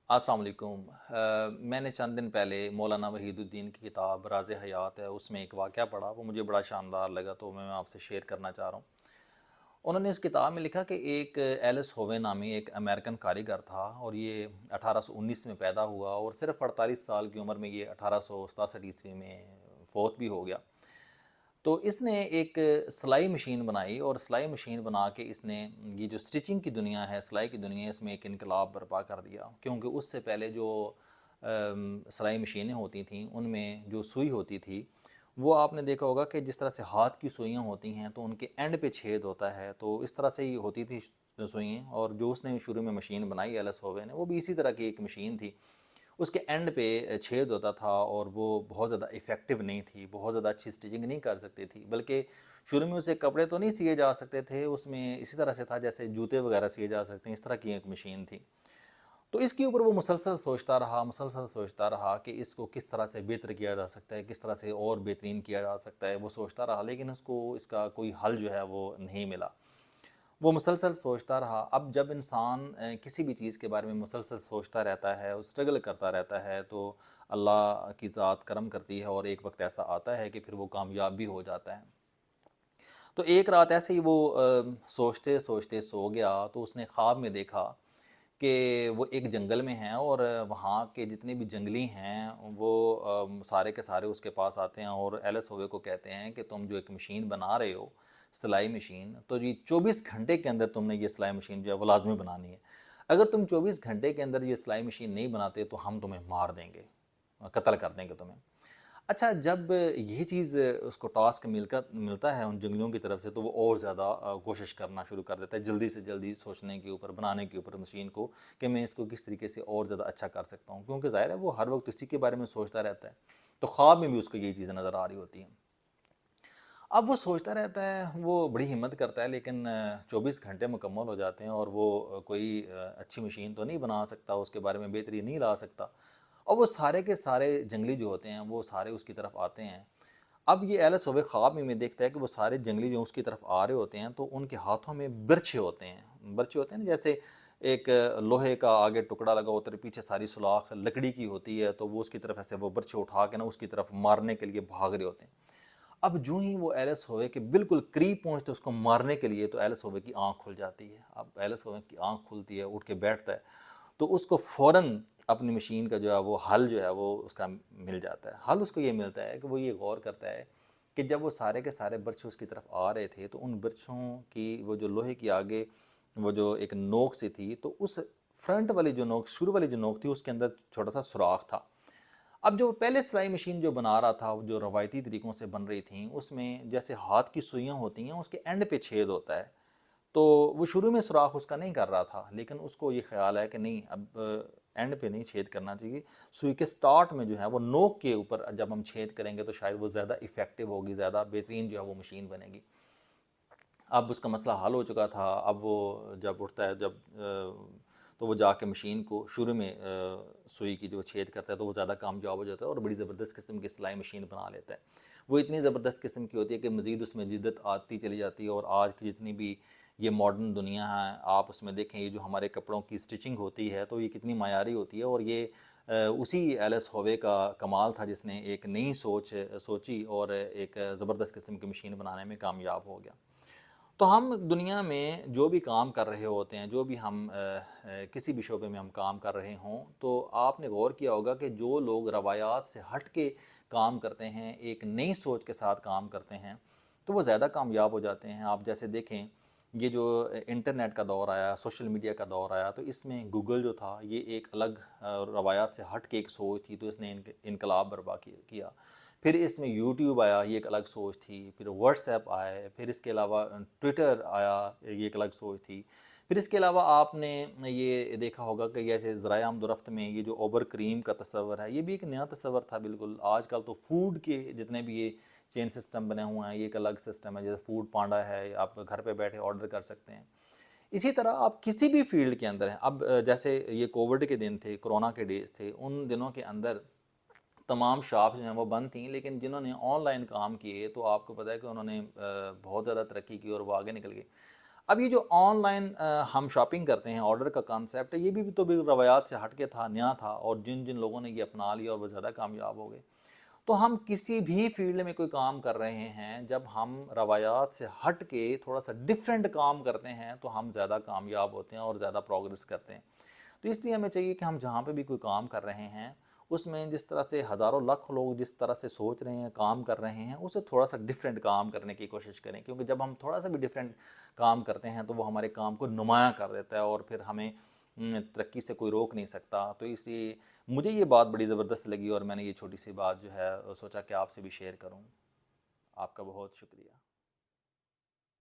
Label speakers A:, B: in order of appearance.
A: अस्सलाम वालेकुम। मैंने चंद दिन पहले मौलाना वहीदुद्दीन की किताब राज़ हयात है, उसमें एक वाक़या पढ़ा, वो मुझे बड़ा शानदार लगा, तो मैं आपसे शेयर करना चाह रहा हूँ। उन्होंने इस किताब में लिखा कि एक एलिस होवे नामी एक अमेरिकन कारीगर था, और ये 1819 में पैदा हुआ और सिर्फ 48 साल की उम्र में ये 1867 ईस्वी में फ़ौत भी हो गया। तो इसने एक सिलाई मशीन बनाई, और सिलाई मशीन बना के इसने ये जो स्टिचिंग की दुनिया है, सिलाई की दुनिया है, इसमें एक इनकलाब बर्पा कर दिया। क्योंकि उससे पहले जो सिलाई मशीनें होती थीं, उनमें जो सुई होती थी, वो आपने देखा होगा कि जिस तरह से हाथ की सुइयाँ होती हैं तो उनके एंड पे छेद होता है, तो इस तरह से ही होती थी सुइयाँ। और जो उसने शुरू में मशीन बनाई एलिस होवे ने, वो भी इसी तरह की एक मशीन थी। उसके एंड पे छेद होता था, और वो बहुत ज़्यादा इफ़ेक्टिव नहीं थी, बहुत ज़्यादा अच्छी स्टिचिंग नहीं कर सकती थी, बल्कि शुरू में उसे कपड़े तो नहीं सिए जा सकते थे, उसमें इसी तरह से था जैसे जूते वगैरह सिए जा सकते हैं, इस तरह की एक मशीन थी। तो इसके ऊपर वो मुसलसल सोचता रहा कि इसको किस तरह से बेहतर किया जा सकता है, किस तरह से और बेहतरीन किया जा सकता है, वो सोचता रहा, लेकिन उसको इसका कोई हल जो है वो नहीं मिला। वो मुसलसल सोचता रहा। अब जब इंसान किसी भी चीज़ के बारे में मुसलसल सोचता रहता है, स्ट्रगल करता रहता है, तो अल्लाह की ज़ात करम करती है, और एक वक्त ऐसा आता है कि फिर वो कामयाब भी हो जाता है। तो एक रात ऐसे ही वो सोचते सोचते सो गया, तो उसने ख्वाब में देखा कि वो एक जंगल में हैं, और वहाँ के जितने भी जंगली हैं वो सारे के सारे उसके पास आते हैं, और एलिस होवे को कहते हैं कि तुम जो एक मशीन बना रहे हो, सिलाई मशीन, तो ये 24 घंटे के अंदर तुमने ये सिलाई मशीन जो है वो लाजमी बनानी है। अगर तुम 24 घंटे के अंदर ये सिलाई मशीन नहीं बनाते तो हम तुम्हें मार देंगे, कत्ल कर देंगे तुम्हें। अच्छा, जब ये चीज़ उसको टास्क मिलता है उन जंगलियों की तरफ से, तो वो और ज़्यादा कोशिश करना शुरू कर देता है, जल्दी से जल्दी सोचने के ऊपर, बनाने के ऊपर मशीन को, कि मैं इसको किस तरीके से और ज़्यादा अच्छा कर सकता हूँ, क्योंकि ज़ाहिर है वो हर वक्त इसी के बारे में सोचता रहता है। तो ख्वाब में भी उसको यही चीज़ें नज़र आ रही होती हैं। अब वो सोचता रहता है, वो बड़ी हिम्मत करता है, लेकिन 24 घंटे मुकम्मल हो जाते हैं, और वो कोई अच्छी मशीन तो नहीं बना सकता, उसके बारे में बेहतरी नहीं ला सकता। और वो सारे के सारे जंगली जो होते हैं वो सारे उसकी तरफ आते हैं। अब ये एलिस होवे ख्वाब में देखता है कि वो सारे जंगली जो उसकी तरफ आ रहे होते हैं, तो उनके हाथों में बिरछे होते हैं। बिरछे होते हैं ना, जैसे एक लोहे का आगे टुकड़ा लगा होता है, पीछे सारी सुलाख लकड़ी की होती है, तो वो उसकी तरफ ऐसे वो बिरछे उठा के ना उसकी तरफ मारने के लिए भाग रहे होते हैं। अब जूँ ही वो एलिस होवे के बिल्कुल करीब पहुँचते उसको मारने के लिए, तो एलिस होवे की आँख खुल जाती है। अब एलिस होवे की आँख खुलती है, उठ के बैठता है, तो उसको फ़ौरन अपनी मशीन का जो है वो हल जो है वो उसका मिल जाता है। हल उसको ये मिलता है कि वो ये गौर करता है कि जब वो सारे के सारे बर्छे उसकी तरफ आ रहे थे, तो उन बर्छों की वो जो लोहे की आगे वो जो एक नोक सी थी, तो उस फ्रंट वाली जो नोक, शुरू वाली जो नोक थी, उसके अंदर छोटा सा सुराख था। अब जो पहले सिलाई मशीन जो बना रहा था, जो रवायती तरीक़ों से बन रही थी, उसमें जैसे हाथ की सुइयाँ होती हैं, उसके एंड पे छेद होता है। तो वो शुरू में सुराख उसका नहीं कर रहा था, लेकिन उसको ये ख़्याल है कि नहीं, अब एंड पे नहीं छेद करना चाहिए। सुई के स्टार्ट में जो है वो नोक के ऊपर जब हम छेद करेंगे, तो शायद वो ज़्यादा इफ़ेक्टिव होगी, ज़्यादा बेहतरीन जो है वो मशीन बनेगी। अब उसका मसला हल हो चुका था। अब वो जब उठता है, तो वो जाके मशीन को शुरू में सुई की जो छेद करता है, तो वो ज़्यादा कामयाब हो जाता है, और बड़ी ज़बरदस्त किस्म की सिलाई मशीन बना लेता है। वो इतनी ज़बरदस्त किस्म की होती है कि मज़ीद उसमें जिद्दत आती चली जाती है, और आज की जितनी भी ये मॉडर्न दुनिया है, आप उसमें देखें, ये जो हमारे कपड़ों की स्टिचिंग होती है, तो ये कितनी मायारी होती है। और ये उसी एलिस होवे का कमाल था, जिसने एक नई सोची, और एक ज़बरदस्त किस्म की मशीन बनाने में कामयाब हो गया। तो हम दुनिया में जो भी काम कर रहे होते हैं, जो भी हम किसी भी शोबे में हम काम कर रहे हों, तो आपने गौर किया होगा कि जो लोग रवायात से हट के काम करते हैं, एक नई सोच के साथ काम करते हैं, तो वो ज़्यादा कामयाब हो जाते हैं। आप जैसे देखें, ये जो इंटरनेट का दौर आया, सोशल मीडिया का दौर आया, तो इसमें गूगल जो था, ये एक अलग रवायात से हट के एक सोच थी, तो इसने इनकलाब बर्पा किया। फिर इसमें यूट्यूब आया, ये एक अलग सोच थी। फिर व्हाट्सएप आए, फिर इसके अलावा ट्विटर आया, ये एक अलग सोच थी। फिर इसके अलावा आपने ये देखा होगा कि जैसे ज़राए आमदोरफ्त में ये जो ओबर क्रीम का तस्वर है, ये भी एक नया तस्वर था बिल्कुल। आजकल तो फूड के जितने भी ये चेन सिस्टम बने हुए हैं, ये एक अलग सिस्टम है। जैसे फूड पांडा है, आप घर पे बैठे ऑर्डर कर सकते हैं। इसी तरह आप किसी भी फील्ड के अंदर हैं। अब जैसे ये कोविड के दिन थे, कोरोना के डेज़ थे, उन दिनों के अंदर तमाम शॉप्स जो हैं वो बंद थीं, लेकिन जिन्होंने ऑनलाइन काम किए, तो आपको पता है कि उन्होंने बहुत ज़्यादा तरक्की की, और वो आगे निकल गए। अब ये जो ऑनलाइन हम शॉपिंग करते हैं, ऑर्डर का कॉन्सेप्ट है, ये भी तो भी रवायात से हट के था, नया था, और जिन जिन लोगों ने ये अपना लिया और वो ज़्यादा कामयाब हो गए। तो हम किसी भी फील्ड में कोई काम कर रहे हैं, जब हम रवायात से हट के थोड़ा सा डिफरेंट काम करते हैं तो हम ज़्यादा कामयाब होते हैं और ज़्यादा प्रोग्रेस करते हैं। तो इसलिए हमें चाहिए कि हम जहाँ पे भी कोई काम कर रहे हैं, उसमें जिस तरह से हज़ारों लाख लोग जिस तरह से सोच रहे हैं, काम कर रहे हैं, उससे थोड़ा सा डिफरेंट काम करने की कोशिश करें, क्योंकि जब हम थोड़ा सा भी डिफरेंट काम करते हैं तो वो हमारे काम को नुमाया कर देता है और फिर हमें तरक्की से कोई रोक नहीं सकता। तो इसलिए मुझे ये बात बड़ी ज़बरदस्त लगी और मैंने ये छोटी सी बात जो है सोचा कि आपसे भी शेयर करूँ। आपका बहुत शुक्रिया।